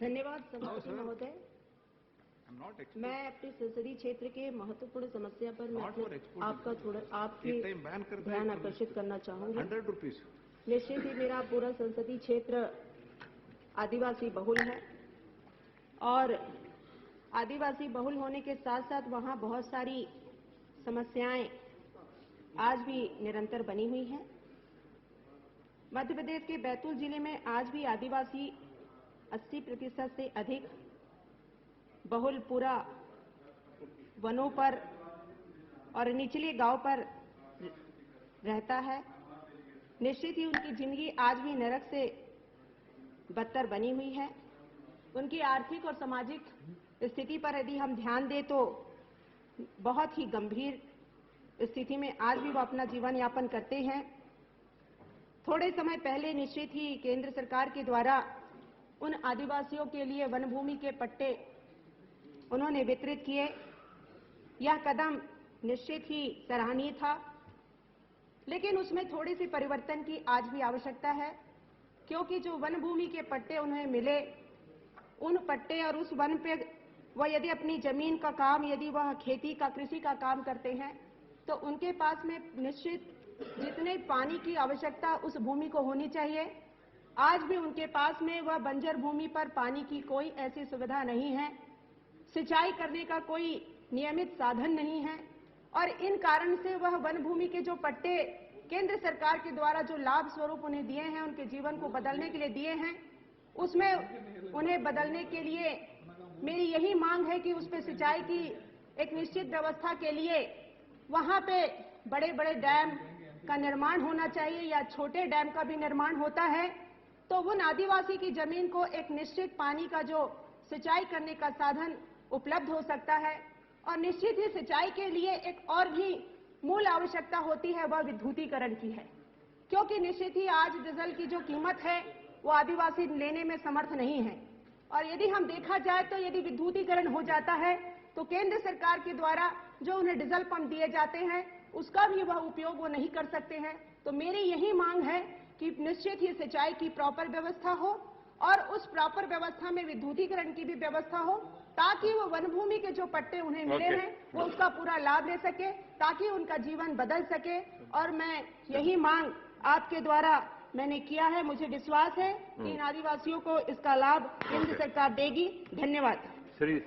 धन्यवाद सभापति महोदय। मैं अपने संसदीय क्षेत्र के महत्वपूर्ण समस्या पर आपकी ध्यान आकर्षित करना चाहूंगी। 100 रुपीज। निश्चित ही मेरा पूरा संसदीय क्षेत्र आदिवासी बहुल है और आदिवासी बहुल होने के साथ साथ वहां बहुत सारी समस्याएं आज भी निरंतर बनी हुई हैं। मध्य प्रदेश के बैतूल जिले में आज भी आदिवासी 80% से अधिक बहुल पूरा वनों पर और निचले गांव पर रहता है। निश्चित ही उनकी जिंदगी आज भी नरक से बदतर बनी हुई है। उनकी आर्थिक और सामाजिक स्थिति पर यदि हम ध्यान दें तो बहुत ही गंभीर स्थिति में आज भी वो अपना जीवन यापन करते हैं। थोड़े समय पहले निश्चित ही केंद्र सरकार के द्वारा उन आदिवासियों के लिए वन भूमि के पट्टे उन्होंने वितरित किए। यह कदम निश्चित ही सराहनीय था, लेकिन उसमें थोड़ी सी परिवर्तन की आज भी आवश्यकता है, क्योंकि जो वन भूमि के पट्टे उन्हें मिले, उन पट्टे और उस वन पे वह यदि अपनी जमीन का काम, यदि वह खेती का, कृषि का काम करते हैं, तो उनके पास में निश्चित जितने पानी की आवश्यकता उस भूमि को होनी चाहिए, आज भी उनके पास में वह बंजर भूमि पर पानी की कोई ऐसी सुविधा नहीं है। सिंचाई करने का कोई नियमित साधन नहीं है और इन कारण से वह वन भूमि के जो पट्टे केंद्र सरकार के द्वारा जो लाभ स्वरूप उन्हें दिए हैं, उनके जीवन को बदलने के लिए दिए हैं, उसमें उन्हें बदलने के लिए मेरी यही मांग है कि उस पर सिंचाई की एक निश्चित व्यवस्था के लिए वहां पे बड़े बड़े डैम का निर्माण होना चाहिए या छोटे डैम का भी निर्माण होता है तो उन आदिवासी की जमीन को एक निश्चित पानी का जो सिंचाई करने का साधन उपलब्ध हो सकता है। और निश्चित ही सिंचाई के लिए एक और भी मूल आवश्यकता होती है, वह विद्युतीकरण की है, क्योंकि निश्चित ही आज डीजल की जो कीमत है वो आदिवासी लेने में समर्थ नहीं है। और यदि हम देखा जाए तो यदि विद्युतीकरण हो जाता है तो केंद्र सरकार के द्वारा जो उन्हें डीजल पंप दिए जाते हैं उसका भी वह उपयोग वो नहीं कर सकते हैं। तो मेरी यही मांग है कि निश्चित ही सिंचाई की प्रॉपर व्यवस्था हो और उस प्रॉपर व्यवस्था में विद्युतीकरण की भी व्यवस्था हो, ताकि वो वन भूमि के जो पट्टे उन्हें मिले हैं वो उसका पूरा लाभ ले सके, ताकि उनका जीवन बदल सके। और मैं यही मांग आपके द्वारा मैंने किया है। मुझे विश्वास है कि इन आदिवासियों को इसका लाभ केंद्र सरकार देगी। धन्यवाद। श्री